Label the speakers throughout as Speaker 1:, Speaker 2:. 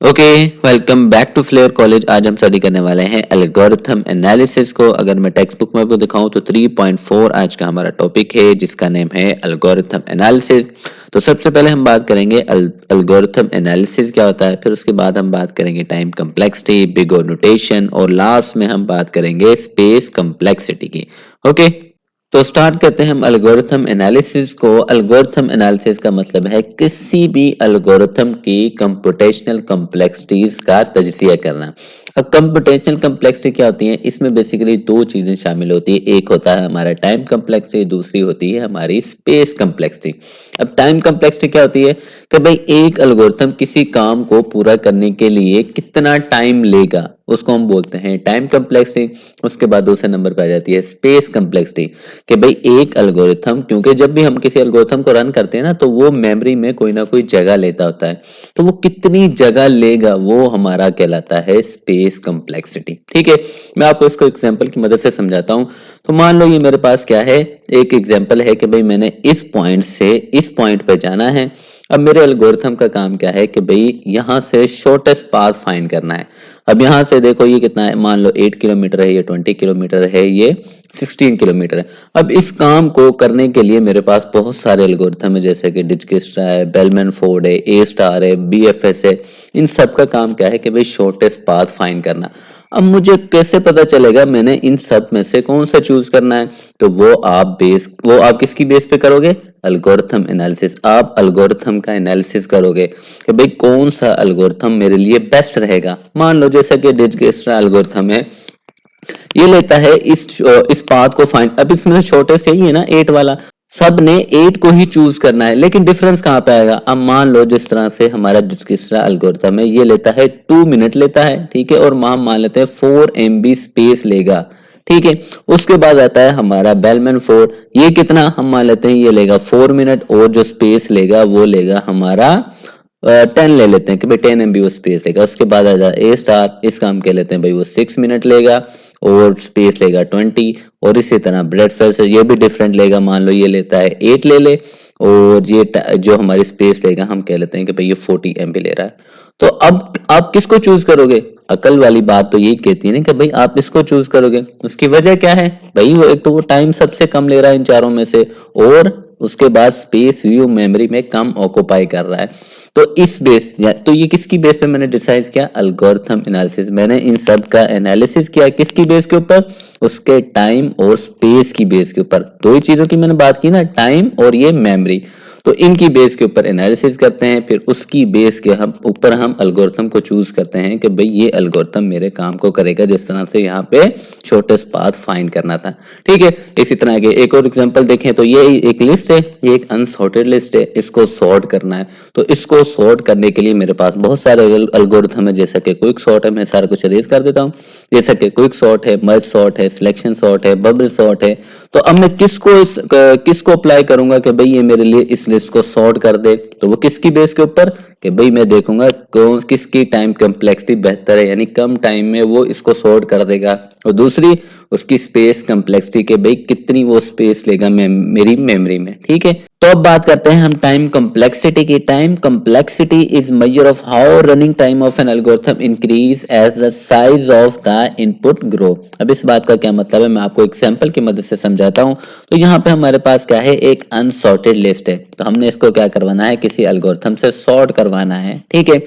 Speaker 1: Okay, welcome back to Flair College. आज हम study करने वाले हैं एल्गोरिथम एनालिसिस को। अगर मैं टेक्स्ट बुक में आपको दिखाऊं तो 3.4 आज का हमारा टॉपिक है, जिसका नेम है एल्गोरिथम एनालिसिस। तो सबसे पहले हम बात करेंगे एल्गोरिथम एनालिसिस क्या होता है, फिर उसके बाद हम बात करेंगे टाइम कम्प्लेक्सिटी, बिग और नोटेशन, और लास्ट में हम बात करेंगे स्पेस कम्प्लेक्सिटी की। ओके, तो स्टार्ट करते हैं हम एल्गोरिथम एनालिसिस को। एल्गोरिथम एनालिसिस का मतलब है किसी भी एल्गोरिथम की कंप्यूटेशनल कम्प्लेक्सिटीज का तजिया करना। अब कंप्यूटेशनल कम्प्लेक्सिटी क्या होती है, इसमें बेसिकली दो चीजें शामिल होती है। एक होता है हमारा टाइम कम्प्लेक्सिटी, दूसरी होती है हमारी स्पेस कम्प्लेक्सिटी। अब टाइम कम्प्लेक्सिटी क्या होती है कि भाई एक एल्गोरिथम किसी काम को पूरा करने के लिए कितना टाइम लेगा, उसको हम बोलते हैं टाइम कम्प्लेक्सिटी। उसके बाद दूसरे नंबर पे आ जाती है स्पेस कम्प्लेक्सिटी, कि भाई एक एल्गोरिथम, क्योंकि जब भी हम किसी एल्गोरिथम को रन करते हैं ना, तो वो मेमोरी में कोई ना कोई जगह लेता होता है। तो वो कितनी जगह लेगा वो हमारा कहलाता है स्पेस कम्प्लेक्सिटी। ठीक है, मैं आपको इसको एग्जांपल की मदद से समझाता हूं। तो मान लो ये मेरे पास क्या है, एक एग्जांपल है कि भाई मैंने इस पॉइंट से इस पॉइंट पे जाना है। अब मेरे एल्गोरिथम का काम क्या है कि भाई यहां से शॉर्टेस्ट पाथ फाइंड करना है। अब यहां से देखो ये कितना है, मान लो 8 किलोमीटर है, ये 20 किलोमीटर है, ये 16 किलोमीटर है। अब इस काम को करने के लिए मेरे पास बहुत सारे एल्गोरिथम है, जैसे कि डिजक्स्ट्रा है, बेलमैन फोर्ड है, ए स्टार है, बीएफएस है। इन सब का काम क्या है कि भाई शॉर्टेस्ट पाथ फाइंड करना। अब मुझे कैसे पता चलेगा मैंने इन सब में से कौन सा चूज करना है? तो वो आप किसकी बेस पे करोगे? Algorithm analysis. आप एल्गोरिथम का एनालिसिस करोगे कि भाई कौन सा एल्गोरिथम मेरे लिए बेस्ट रहेगा। मान लो जैसा कि डिजक्स्ट्रा एल्गोरिथम है, ये लेता है इस पाथ को फाइंड। अब इसमें शॉर्टेस्ट यही है ना, 8 वाला। सब ने 8 को ही चूज करना है, लेकिन डिफरेंस कहां पे आएगा? अब मान लो जिस तरह से हमारा डिजक्स्ट्रा एल्गोरिथम है, ये लेता है 2 मिनट लेता है, ठीक है, और मान लेते हैं 4 MB स्पेस लेगा, ठीक है। उसके बाद आता है हमारा बेलमैन फोर्ड, ये कितना हम मान लेते हैं, ये लेगा 4 मिनट, और जो स्पेस लेगा वो लेगा हमारा 10 ले लेते हैं कि भाई 10 MB वो स्पेस लेगा। उसके बाद आ जाए ए स्टार, इस काम के लेते हैं भाई वो 6 मिनट लेगा और स्पेस लेगा 20। और इसी तरह ब्रेडफास्ट ये भी डिफरेंट लेगा, मान लो ये लेता है 8 ले ले, और ये जो हमारी स्पेस लेगा हम कह लेते हैं कि भाई ये 40 MB ले रहा है। तो अब आप किसको चूज करोगे? अकल वाली बात तो यही कहती है ना कि भाई आप इसको चूज करोगे। उसकी वजह क्या है भाई? वो एक तो वो टाइम सबसे कम ले रहा है इन चारों में से, और उसके बाद स्पेस व्यू मेमोरी में कम ऑक्यूपाई कर रहा है। तो इस बेस या तो ये किसकी बेस पे मैंने डिसाइड किया? Algorithm analysis. मैंने इन सब का एनालिसिस किया किसकी बेस के ऊपर? उसके टाइम और स्पेस की बेस के ऊपर। दो ही चीजों की मैंने बात की ना, टाइम और ये मेमोरी। तो इनकी बेस के ऊपर एनालिसिस करते हैं, फिर उसकी बेस के हम ऊपर हम एल्गोरिथम को चूज करते हैं कि भाई ये एल्गोरिथम मेरे काम को करेगा, जिस तरह से यहाँ पे शॉर्टेस्ट पाथ फाइंड करना था। ठीक है, इसी तरह के एक और एग्जांपल देखें तो ये एक लिस्ट है, ये एक अनसॉर्टेड लिस्ट है, इसको सॉर्ट करना है। तो इसको सॉर्ट करने के लिए मेरे पास बहुत सारे एल्गोरिथम है, जैसा कि क्विक सॉर्ट है। मैं सारा कुछ अरेज कर देता हूँ, जैसा कि क्विक सॉर्ट है, मर्ज सॉर्ट है, सिलेक्शन सॉर्ट है, बबल सॉर्ट है। तो अब मैं किसको अप्लाई करूंगा कि भाई ये मेरे लिए इस लिस्ट को सॉर्ट कर दे? तो वो किसकी बेस के ऊपर? कि भाई मैं देखूंगा कौन किसकी टाइम कम्प्लेक्सिटी बेहतर है, यानी कम टाइम में वो इसको सॉर्ट कर देगा। और दूसरी उसकी स्पेस कम्प्लेक्सिटी के भाई कितनी वो स्पेस लेगा मेरी मेमोरी में। ठीक है, तो अब बात करते हैं हम टाइम कम्प्लेक्सिटी की। Time complexity is measure of how running time of an algorithm increase as the size of the input grow. अब इस बात का क्या मतलब है, मैं आपको एग्जांपल की मदद से समझाता हूं। तो यहाँ पे हमारे पास क्या है, एक अनसॉर्टेड लिस्ट है। तो हमने इसको क्या करवाना है, किसी एल्गोरिथम से सॉर्ट करवाना है। ठीक है,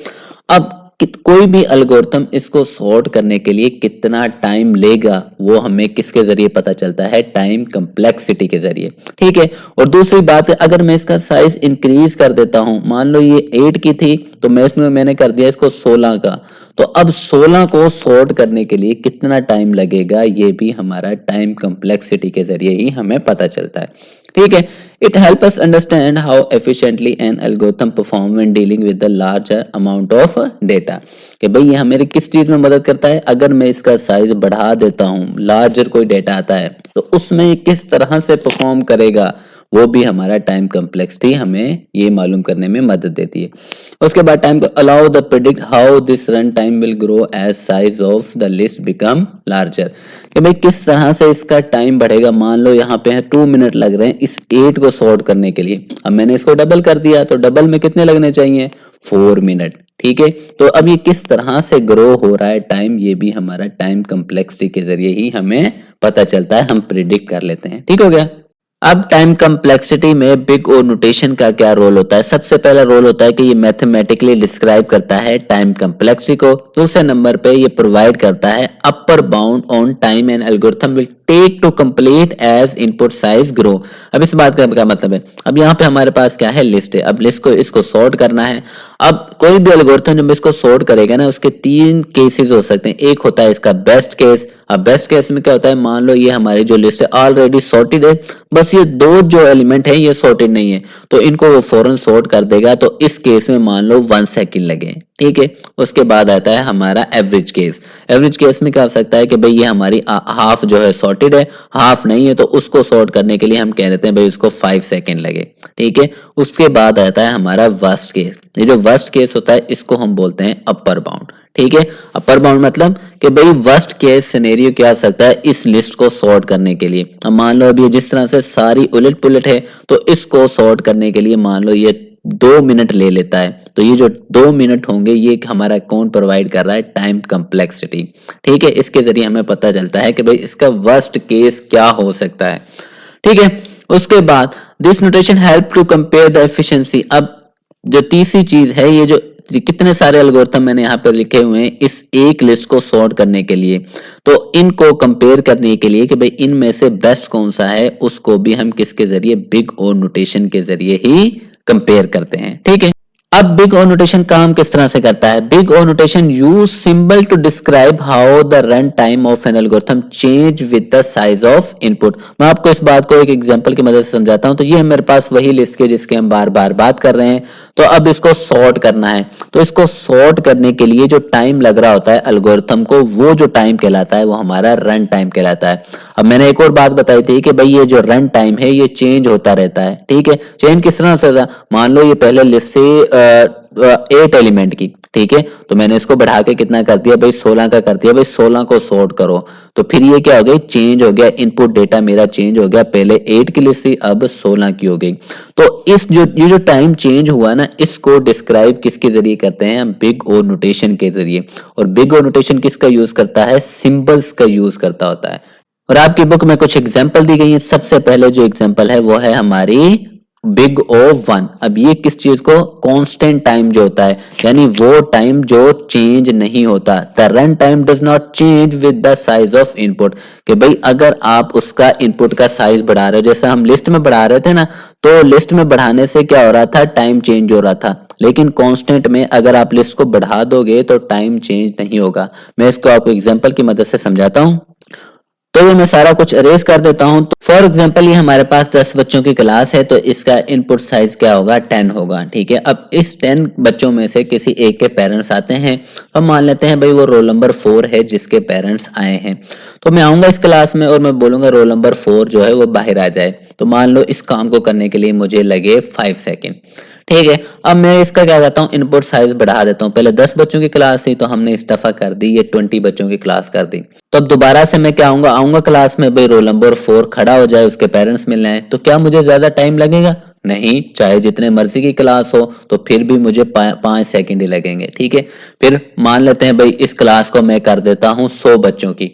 Speaker 1: अब कोई भी एल्गोरिथम इसको सॉर्ट करने के लिए कितना टाइम लेगा वो हमें किसके जरिए पता चलता है? टाइम कम्प्लेक्सिटी के जरिए। ठीक है, और दूसरी बात है, अगर मैं इसका साइज इंक्रीज कर देता हूं, मान लो ये 8 की थी तो मैंने कर दिया इसको 16 का। तो अब 16 को सॉर्ट करने के लिए कितना टाइम लगेगा, ये भी हमारा टाइम कम्प्लेक्सिटी के जरिए ही हमें पता चलता है। ठीक है, it help us understand how efficiently an algorithm perform when dealing with the larger amount of data. कि भाई ये हमें किस चीज में मदद करता है? अगर मैं इसका साइज बढ़ा देता हूं, लार्जर कोई डेटा आता है, तो उसमें किस तरह से परफॉर्म करेगा वो भी हमारा टाइम कम्प्लेक्सिटी हमें ये मालूम करने में मदद देती है। उसके बाद time allow the predict how this run time will grow as size of the list become larger, कि भाई किस तरह से इसका टाइम बढ़ेगा। मान लो यहाँ पे है 2 मिनट लग रहे हैं इस 8 को सॉर्ट करने के लिए, अब मैंने इसको डबल कर दिया तो डबल में कितने लगने चाहिए, 4 मिनट। ठीक है, तो अब ये किस तरह से ग्रो हो रहा है टाइम, ये भी हमारा टाइम कम्प्लेक्सिटी के जरिए ही हमें पता चलता है, हम प्रिडिक्ट कर लेते हैं। ठीक हो गया। अब टाइम कम्प्लेक्सिटी में बिग ओ नोटेशन का क्या रोल होता है। सबसे पहला रोल होता है कि ये मैथमेटिकली डिस्क्राइब करता है टाइम कम्प्लेक्सिटी को। दूसरे नंबर पे ये प्रोवाइड करता है upper bound on time and algorithm will take to complete as input size grow. अब इस बात का क्या मतलब है, अब यहाँ पे हमारे पास क्या है, लिस्ट है। अब लिस्ट को इसको सॉर्ट करना है। अब कोई भी एल्गोरिथम जब इसको सॉर्ट करेगा ना, उसके 3 केसेस हो सकते हैं। एक होता है इसका बेस्ट केस। अब बेस्ट केस में क्या होता है, मान लो ये हमारी जो लिस्ट है ऑलरेडी सॉर्टेड है, बस ये 2 जो एलिमेंट है ये सॉर्टेड नहीं है, तो इनको वो फौरन सॉर्ट कर देगा। तो इस केस में मान लो 1 सेकंड लगे। ठीक है, उसके बाद आता है हमारा एवरेज केस। एवरेज केस में क्या हो सकता है कि भाई ये हमारी हाफ जो है सॉर्टेड है, हाफ नहीं है, तो उसको सॉर्ट करने के लिए हम कह देते हैं भाई उसको 5 सेकंड लगे। ठीक है, उसके बाद आता है हमारा वर्स्ट केस। ये जो वर्स्ट केस होता है इसको हम बोलते हैं अपर बाउंड। ठीक है, अपर बाउंड मतलब कि भाई वर्स्ट केस सिनेरियो क्या हो सकता है इस लिस्ट को सॉर्ट करने के लिए। अब मान लो अभी जिस तरह से सारी उलट पुलट है, तो इसको सॉर्ट करने के लिए मान लो ये 2 मिनट ले लेता है, तो ये जो 2 मिनट होंगे ये हमारा कौन प्रोवाइड कर रहा है, टाइम कम्प्लेक्सिटी। ठीक है, इसके जरिए हमें पता चलता है कि भाई इसका वर्स्ट केस क्या हो सकता है। ठीक है, उसके बाद this notation help to compare the efficiency. अब जो तीसरी चीज है, ये जो कितने सारे एल्गोरिथम मैंने यहाँ पर लिखे हुए हैं इस एक लिस्ट को सॉर्ट करने के लिए, तो इनको कंपेयर करने के लिए कि भाई इनमें से बेस्ट कौन सा है, उसको भी हम किसके जरिए, बिग ओ नोटेशन के जरिए ही कंपेयर करते हैं। ठीक है, अब बिग ओ नोटेशन काम किस तरह से करता है। Big O notation use symbol to describe how the run time of an algorithm change with the size of input. मैं आपको इस बात को एक एग्जांपल की मदद से समझाता हूं। तो ये मेरे पास वही लिस्ट के जिसके हम बार बार बात कर रहे हैं। तो अब इसको सॉर्ट करना है, तो इसको सॉर्ट करने के लिए जो टाइम लग रहा होता है एल्गोरिथम को, वो जो टाइम कहलाता है वो हमारा रन टाइम कहलाता है। अब मैंने एक और बात बताई थी कि भाई ये जो रन टाइम है ये चेंज होता रहता है। ठीक है, चेंज किस तरह से होता है, मान लो ये पहले लिस्ट से 8 एलिमेंट की, ठीक है, तो मैंने इसको बढ़ा के कितना कर दिया भाई, 16 का कर दिया। भाई 16 को सॉर्ट करो, तो फिर ये क्या हो गया, चेंज हो गया, इनपुट डेटा मेरा चेंज हो गया, पहले 8 की लिस्ट थी अब 16 की हो गई। तो इस ये जो टाइम चेंज हुआ ना, इसको डिस्क्राइब किसके जरिए करते हैं हम, बिग ओ नोटेशन के जरिए। और बिग ओ नोटेशन किसका यूज करता है, सिंबल्स का यूज करता होता है। और आपकी बुक में कुछ एग्जाम्पल दी गई है। सबसे पहले जो एग्जाम्पल है वो है हमारी बिग ओ 1। अब ये किस चीज को, कांस्टेंट टाइम जो होता है, यानी वो टाइम जो चेंज नहीं होता। The run time does not change with the size of input, कि भाई अगर आप उसका इनपुट का साइज बढ़ा रहे हो, जैसे हम लिस्ट में बढ़ा रहे थे ना, तो लिस्ट में बढ़ाने से क्या हो रहा था, टाइम चेंज हो रहा था। लेकिन कांस्टेंट में अगर आप लिस्ट को बढ़ा दोगे तो टाइम चेंज नहीं होगा। मैं इसको आपको एग्जांपल की मदद से समझाता हूं। तो ये मैं सारा कुछ अरेज कर देता हूं। तो फॉर एग्जांपल ये हमारे पास 10 बच्चों की क्लास है, तो इसका इनपुट साइज क्या होगा, 10 होगा। ठीक है, अब इस 10 बच्चों में से किसी एक के पेरेंट्स आते हैं। हम मान लेते हैं भाई वो रोल नंबर 4 है जिसके पेरेंट्स आए हैं। तो मैं आऊंगा इस क्लास में और मैं बोलूंगा रोल नंबर 4 जो है वो बाहर आ जाए। तो मान लो इस काम को करने के लिए मुझे लगे 5 सेकेंड। ठीक है, अब मैं इसका क्या करता हूँ, इनपुट साइज बढ़ा देता हूँ। पहले 10 बच्चों की क्लास थी तो हमने इस दफा कर दी ये 20 बच्चों की क्लास कर दी। तो अब दोबारा से मैं क्या आऊंगा क्लास में, भाई रोल नंबर 4 खड़ा हो जाए, उसके पेरेंट्स मिलने आए, तो क्या मुझे ज्यादा टाइम लगेगा, नहीं, चाहे जितने मर्जी की क्लास हो तो फिर भी मुझे 5 सेकंड ही लगेंगे। ठीक है, फिर मान लेते हैं भाई इस क्लास को मैं कर देता हूँ 100 बच्चों की।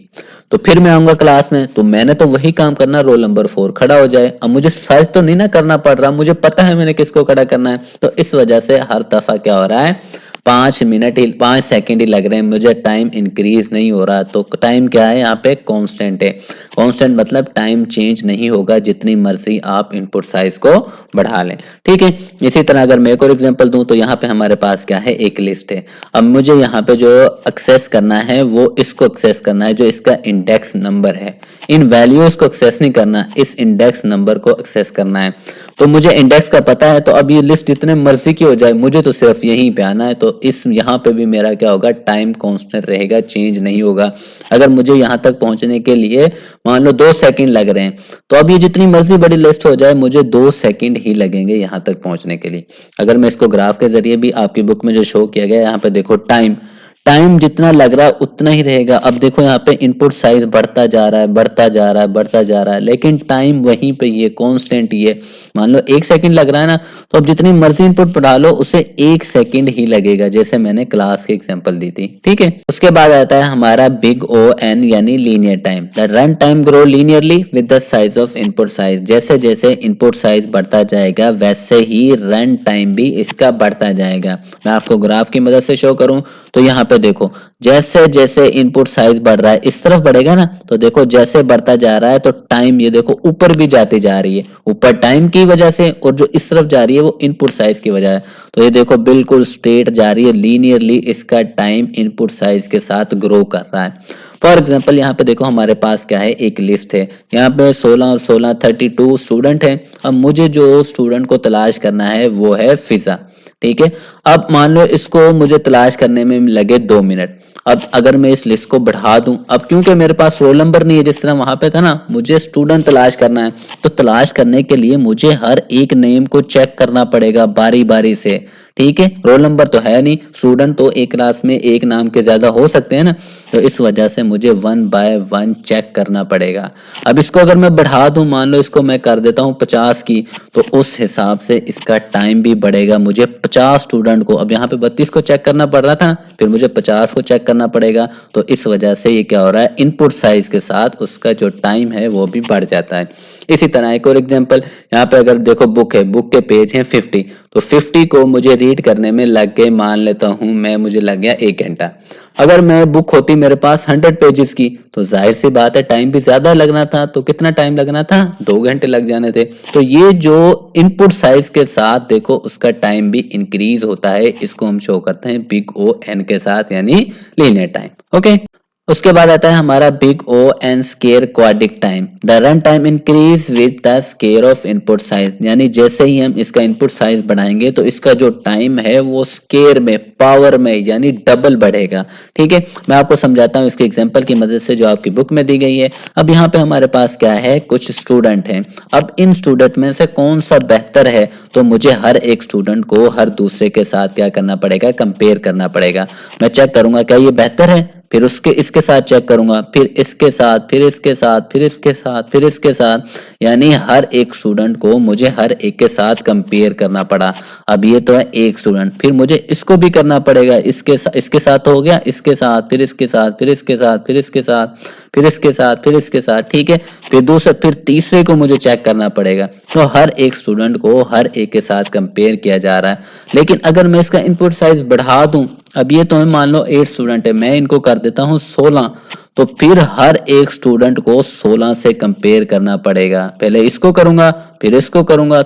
Speaker 1: तो फिर मैं आऊंगा क्लास में, तो मैंने तो वही काम करना, रोल नंबर 4 खड़ा हो जाए। अब मुझे सर्च तो नहीं ना करना पड़ रहा, मुझे पता है मैंने किसको खड़ा करना है। तो इस वजह से हर दफा क्या हो रहा है, 5 सेकंड ही लग रहे हैं, मुझे टाइम इंक्रीज नहीं हो रहा। तो टाइम क्या है यहाँ पे, कांस्टेंट है। कांस्टेंट मतलब टाइम चेंज नहीं होगा जितनी मर्जी आप इनपुट साइज को बढ़ा लें। ठीक है, इसी तरह अगर मैं एक और एग्जांपल दूं, तो यहाँ पे हमारे पास क्या है, एक लिस्ट है। अब मुझे यहाँ पे जो एक्सेस करना है वो इसको एक्सेस करना है, जो इसका इंडेक्स नंबर है। इन वैल्यूज को एक्सेस नहीं करना, इस इंडेक्स नंबर को एक्सेस करना है। तो मुझे इंडेक्स का पता है, तो अब ये लिस्ट जितने मर्जी की हो जाए मुझे तो सिर्फ यहीं पे आना है। तो तो इस यहाँ पे भी मेरा क्या होगा, टाइम कांस्टेंट रहेगा, चेंज नहीं होगा। अगर मुझे यहाँ तक पहुंचने के लिए मान लो 2 सेकंड लग रहे हैं, तो अब ये जितनी मर्जी बड़ी लिस्ट हो जाए मुझे 2 सेकंड ही लगेंगे यहाँ तक पहुंचने के लिए। अगर मैं इसको ग्राफ के जरिए भी आपकी बुक में जो शो किया गया है, यहाँ पे देखो टाइम, टाइम जितना लग रहा है उतना ही रहेगा। अब देखो यहाँ पे इनपुट साइज बढ़ता जा रहा है, बढ़ता जा रहा है, बढ़ता जा रहा है, लेकिन टाइम वहीं पे ये कांस्टेंट ही है। मान लो 1 सेकंड लग रहा है ना, तो अब जितनी मर्जी इनपुट डालो उसे 1 सेकंड ही लगेगा, जैसे मैंने क्लास की एग्जांपल दी थी, ठीक है। उसके बाद आता है हमारा बिग ओ एन यानी linear time. The run time grow linearly with the size of input size. जैसे जैसे इनपुट साइज बढ़ता जाएगा वैसे ही रन टाइम भी इसका बढ़ता जाएगा। मैं आपको ग्राफ की मदद से शो करूं तो यहाँ पे देखो, जैसे जैसे इनपुट साइज बढ़ रहा है, इस तरफ बढ़ेगा ना, तो देखो जैसे बढ़ता जा रहा है तो टाइम ये देखो ऊपर भी जाती जा रही है, ऊपर टाइम की वजह से, और जो इस तरफ जा रही है वो इनपुट साइज की वजह है। तो ये देखो बिल्कुल स्ट्रेट जा रही है, लीनियरली इसका टाइम इनपुट साइज के साथ ग्रो कर रहा है। फॉर एग्जाम्पल यहाँ पे देखो हमारे पास क्या है, एक लिस्ट है, यहाँ पे 16 और 16 32 स्टूडेंट हैं। अब मुझे जो स्टूडेंट को तलाश करना है वो है फिजा, ठीक है। अब मान लो इसको मुझे तलाश करने में लगे 2 मिनट। अब अगर मैं इस लिस्ट को बढ़ा दूं, अब क्योंकि मेरे पास रोल नंबर नहीं है जिस तरह वहां पे था ना, मुझे स्टूडेंट तलाश करना है, तो तलाश करने के लिए मुझे हर एक नेम को चेक करना पड़ेगा बारी बारी से, ठीक है। रोल नंबर तो है नहीं, स्टूडेंट तो एक क्लास में एक नाम के ज्यादा हो सकते हैं ना, तो इस वजह से मुझे 1 बाय 1 चेक करना पड़ेगा। अब इसको अगर मैं बढ़ा दूं, मान लो इसको मैं कर देता हूं 50 की, तो उस हिसाब से इसका टाइम भी बढ़ेगा। मुझे 50 स्टूडेंट को, अब यहाँ पे 32 को चेक करना पड़ रहा था, फिर मुझे 50 को चेक करना पड़ेगा। तो इस वजह से ये क्या हो रहा है, इनपुट साइज के साथ उसका जो टाइम है वो भी बढ़ जाता है। इसी तरह एक और एग्जांपल, यहाँ पे अगर देखो बुक है, बुक के पेज हैं 50, तो 50 को मुझे रीड करने में लग गए, मान लेता हूं मैं, मुझे लग गया 1 घंटा। अगर मैं बुक होती मेरे पास 100 पेजेस की, तो जाहिर सी बात है टाइम भी ज्यादा लगना था, तो कितना टाइम लगना था, 2 घंटे लग जाने थे। तो ये जो इनपुट साइज के साथ देखो उसका टाइम भी इंक्रीज होता है, इसको हम शो करते हैं बिग ओ एन के साथ, यानी लीनियर टाइम। ओके, उसके बाद आता है हमारा big O n square quadric time. The run time increase with the square of input size, यानी जैसे ही हम इसका इनपुट साइज बढ़ाएंगे तो इसका जो टाइम है वो स्केयर में, पावर में, यानी डबल बढ़ेगा, ठीक है। मैं आपको समझाता हूँ इसके एग्जांपल की मदद से जो आपकी बुक में दी गई है। अब यहाँ पे हमारे पास क्या है, कुछ स्टूडेंट हैं। अब इन स्टूडेंट में से कौन सा बेहतर है, तो मुझे हर एक स्टूडेंट को हर दूसरे के साथ क्या करना पड़ेगा, कंपेयर करना पड़ेगा। मैं चेक करूंगा क्या ये बेहतर है, फिर उसके इसके साथ चेक करूंगा, फिर इसके साथ, फिर इसके साथ, फिर इसके साथ, फिर इसके साथ, यानी हर एक स्टूडेंट को मुझे हर एक के साथ कंपेयर करना पड़ा। अब ये तो है एक स्टूडेंट, फिर मुझे इसको भी करना पड़ेगा, इसके साथ हो गया, इसके साथ, फिर इसके साथ, फिर इसके साथ, फिर इसके साथ, फिर इसके साथ, फिर इसके साथ, ठीक है। फिर तीसरे को मुझे चेक करना पड़ेगा। तो हर एक स्टूडेंट को हर एक के साथ कंपेयर किया जा रहा है। लेकिन अगर मैं इसका इनपुट साइज बढ़ा दूं, अब ये तो है मान लो 8 स्टूडेंट है, मैं इनको कर देता हूँ 16, तो फिर हर एक स्टूडेंट को 16 से कंपेयर करना पड़ेगा। पहले इसको करूंगा, फिर इसको करूंगा,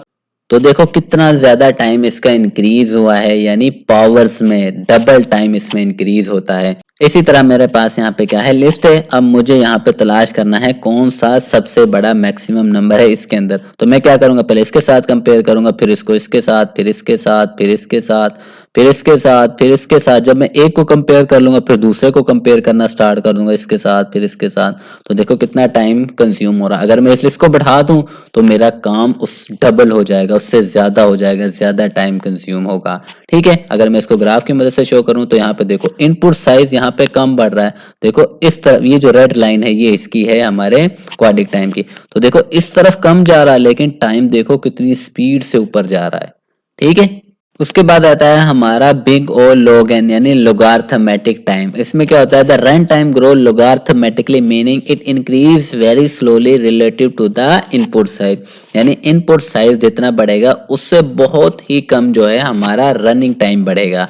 Speaker 1: तो देखो कितना ज्यादा टाइम इसका इंक्रीज हुआ है, यानी पावर्स में डबल टाइम इसमें इंक्रीज होता है। इसी तरह मेरे पास यहाँ पे क्या है, लिस्ट है। अब मुझे यहाँ पे तलाश करना है कौन सा सबसे बड़ा मैक्सिमम नंबर है इसके अंदर। तो मैं क्या करूंगा, पहले इसके साथ कंपेयर करूंगा, फिर इसको इसके साथ, फिर इसके साथ, फिर इसके साथ, फिर इसके साथ, फिर इसके साथ। जब मैं एक को कंपेयर कर लूंगा फिर दूसरे को कंपेयर करना स्टार्ट कर दूंगा, इसके साथ, फिर इसके साथ। तो देखो कितना टाइम कंज्यूम हो रहा है। अगर मैं इस लिस्ट को बढ़ा दूं तो मेरा काम उस डबल हो जाएगा, उससे ज्यादा हो जाएगा, ज्यादा टाइम कंज्यूम होगा, ठीक है। अगर मैं इसको ग्राफ की मदद से शो करूं तो यहाँ पे देखो इनपुट साइज यहाँ पे कम बढ़ रहा है। देखो इस तरफ ये जो रेड लाइन है ये इसकी है हमारे क्वाड्रिक टाइम की। तो देखो इस तरफ कम जा रहा है, लेकिन टाइम देखो कितनी स्पीड से ऊपर जा रहा है, ठीक है। उसके बाद आता है हमारा बिग ओ लॉग एन यानी लोगार्थमेटिक टाइम। इसमें क्या होता है, the run time grow logarithmically, meaning it increase very slowly relative to the input size, यानी इनपुट साइज जितना बढ़ेगा उससे बहुत ही कम जो है हमारा रनिंग टाइम बढ़ेगा।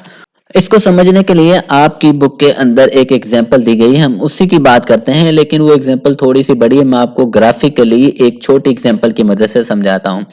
Speaker 1: इसको समझने के लिए आपकी बुक के अंदर एक एग्जांपल दी गई है, हम उसी की बात करते हैं, लेकिन वो एग्जांपल थोड़ी सी बड़ी है। मैं आपको ग्राफिकली एक छोटी एग्जांपल की मदद से समझाता हूं।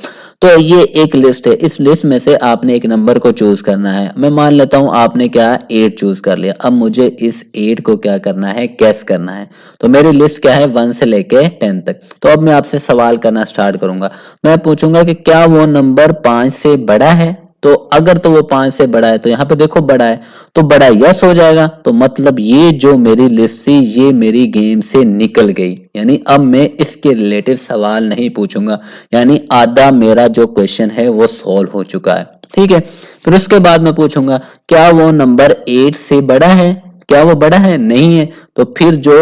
Speaker 1: तो ये एक लिस्ट है, इस लिस्ट में से आपने एक नंबर को चूज करना है। मैं मान लेता हूं आपने क्या 8 चूज कर लिया। अब मुझे इस 8 को क्या करना है, गैस करना है। तो मेरी लिस्ट क्या है 1 से लेके 10 तक। तो अब मैं आपसे सवाल करना स्टार्ट करूंगा। मैं पूछूंगा कि क्या वो नंबर 5 से बड़ा है, तो अगर तो वो 5 से बड़ा है तो यहाँ पे देखो बड़ा है, तो बड़ा यस हो जाएगा। तो मतलब ये जो मेरी लिस्ट थी ये मेरी गेम से निकल गई, यानी अब मैं इसके रिलेटेड सवाल नहीं पूछूंगा, यानी आधा मेरा जो क्वेश्चन है वो सॉल्व हो चुका है। ठीक है, फिर उसके बाद मैं पूछूंगा क्या वो नंबर 8 से बड़ा है, क्या वो बड़ा है, नहीं है, तो फिर जो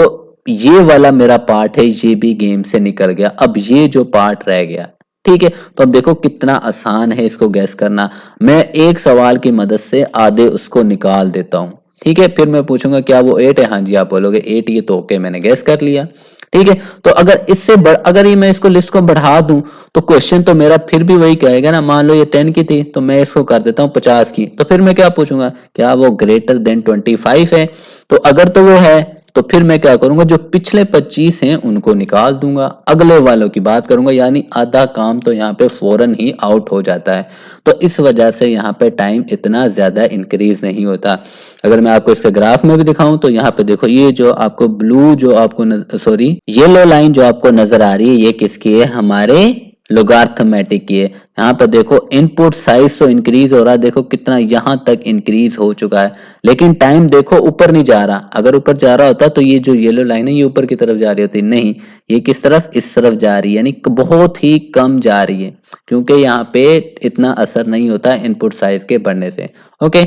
Speaker 1: ये वाला मेरा पार्ट है ये भी गेम से निकल गया, अब ये जो पार्ट रह गया। ठीक है, तो अब देखो कितना आसान है इसको गैस करना, मैं एक सवाल की मदद से आधे उसको निकाल देता हूं। ठीक है, फिर मैं पूछूंगा क्या वो 8 है, हाँ जी आप बोलोगे 8, ये तो ओके मैंने गैस कर लिया। ठीक है, तो अगर इससे अगर ये मैं इसको लिस्ट को बढ़ा दूं तो क्वेश्चन तो मेरा फिर भी वही कहेगा ना, मान लो ये 10 की थी तो मैं इसको कर देता हूं 50 की, तो फिर मैं क्या पूछूंगा क्या वो ग्रेटर देन 25 है, तो अगर तो वो है तो फिर मैं क्या करूंगा जो पिछले 25 हैं उनको निकाल दूंगा, अगले वालों की बात करूंगा, यानी आधा काम तो यहाँ पे फौरन ही आउट हो जाता है। तो इस वजह से यहाँ पे टाइम इतना ज्यादा इंक्रीज नहीं होता। अगर मैं आपको इसके ग्राफ में भी दिखाऊं तो यहाँ पे देखो ये जो आपको ब्लू जो आपको सॉरी येलो लाइन जो आपको नजर आ रही है ये किसकी है, हमारे लोगार्थमेटिक की है। यहाँ पर देखो इनपुट साइज तो इंक्रीज हो रहा है, देखो कितना यहाँ तक इंक्रीज हो चुका है, लेकिन टाइम देखो ऊपर नहीं जा रहा। अगर ऊपर जा रहा होता तो ये जो येलो लाइन है ये ऊपर की तरफ जा रही होती, नहीं ये किस तरफ, इस तरफ जा रही है, यानी बहुत ही कम जा रही है, क्योंकि यहाँ पे इतना असर नहीं होता इनपुट साइज के बढ़ने से। ओके,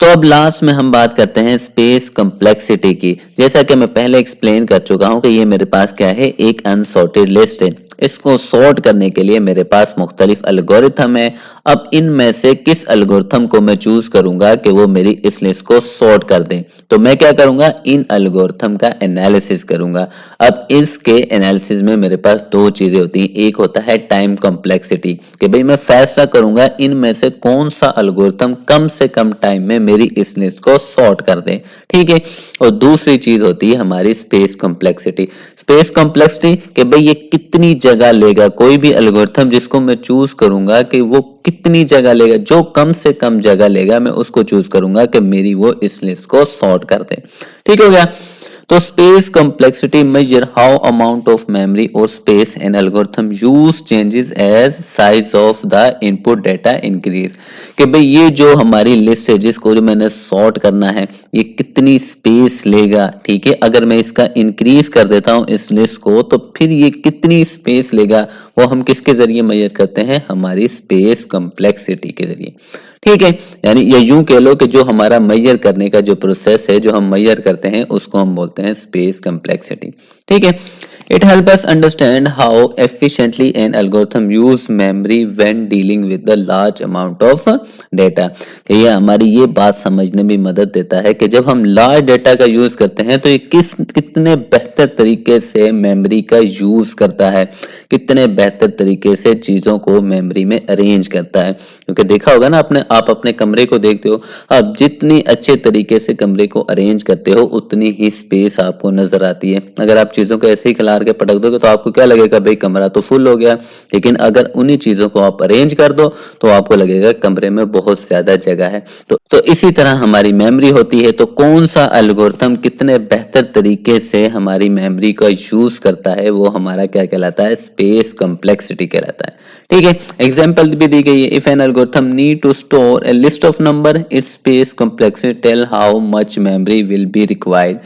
Speaker 1: तो अब लास्ट में हम बात करते हैं स्पेस कॉम्प्लेक्सिटी की। जैसा कि मैं पहले एक्सप्लेन कर चुका हूं कि ये मेरे पास क्या है, एक अनसॉर्टेड लिस्ट है, इसको सॉर्ट करने के लिए मेरे पास मुख्तलिफ एल्गोरिथम है। अब इनमें से किस एल्गोरिथम को मैं चूज करूंगा कि वो मेरी इस लिस्ट को सॉर्ट कर दे, तो मैं क्या करूंगा इन एल्गोरिथम का एनालिसिस करूंगा। अब इसके एनालिसिस में मेरे पास दो चीजें होती हैं, एक होता है टाइम कॉम्प्लेक्सिटी कि भाई मैं फैसला करूंगा इनमें से कौन सा एल्गोरिथम कम से कम टाइम में मेरी इस लिस्ट को सॉर्ट कर दे। ठीक है, और दूसरी चीज होती है हमारी स्पेस कॉम्प्लेक्सिटी। स्पेस कॉम्प्लेक्सिटी कि भाई ये कितनी जगह लेगा, कोई भी एल्गोरिथम जिसको मैं चूज करूंगा कि वो कितनी जगह लेगा, जो कम से कम जगह लेगा मैं उसको चूज करूंगा कि मेरी वो इस लिस्ट को सॉर्ट कर दे। ठीक हो गया, तो space complexity measure how amount of memory or space an algorithm use changes as size of the input data increase. कि भाई ये जो हमारी लिस्ट है जिसको जो मैंने सॉर्ट करना है ये कितनी स्पेस लेगा। ठीक है, अगर मैं इसका इंक्रीज कर देता हूं इस लिस्ट को तो फिर ये कितनी स्पेस लेगा, वो हम किसके जरिए मेजर करते हैं, हमारी स्पेस कॉम्प्लेक्सिटी के जरिए। ठीक है, यानी ये यूं कह लो कि जो हमारा मेजर करने का जो प्रोसेस है जो हम मेजर करते हैं उसको हम बोलते हैं स्पेस कॉम्प्लेक्सिटी। ठीक है, it help us understand how efficiently N algorithm use memory when dealing with the large amount of data. ये हमारी ये बात समझने में मदद देता है कि जब हम लार्ज डेटा का यूज करते हैं तो ये कितने बेहतर तरीके से मेमोरी का यूज करता है, कितने बेहतर तरीके से चीजों को मेमोरी में अरेंज करता है। क्योंकि देखा होगा ना आप अपने कमरे को देखते हो, आप जितनी अच्छे तरीके से कमरे को अरेंज करते हो उतनी ही स्पेस आपको नजर आती है। अगर आप चीजों को ऐसे ही खिलार के पटक दोगे तो आपको क्या लगेगा, भाई कमरा तो फुल हो गया, लेकिन अगर उन्हीं चीजों को आप अरेंज कर दो तो आपको लगेगा कमरे में बहुत ज्यादा जगह है। तो इसी तरह हमारी मेमोरी होती है, तो कौन सा एल्गोरिथम कितने बेहतर तरीके से हमारी मेमोरी का यूज करता है वो हमारा क्या कहलाता है, स्पेस कॉम्प्लेक्सिटी कहलाता है। ठीक है, एग्जांपल भी दी गई है, if an algorithm need to store a list of number its space complexity tell how much memory will be required.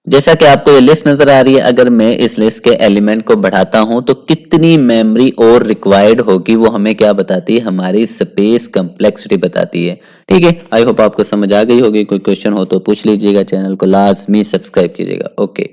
Speaker 1: जैसा कि आपको ये लिस्ट नजर आ रही है, अगर मैं इस लिस्ट के एलिमेंट को बढ़ाता हूं तो कितनी मेमोरी और रिक्वायर्ड होगी, वो हमें क्या बताती है, हमारी स्पेस कॉम्प्लेक्सिटी बताती है। ठीक है, आई होप आपको समझ आ गई होगी। कोई क्वेश्चन हो तो पूछ लीजिएगा, चैनल को लाजमी सब्सक्राइब कीजिएगा। ओके।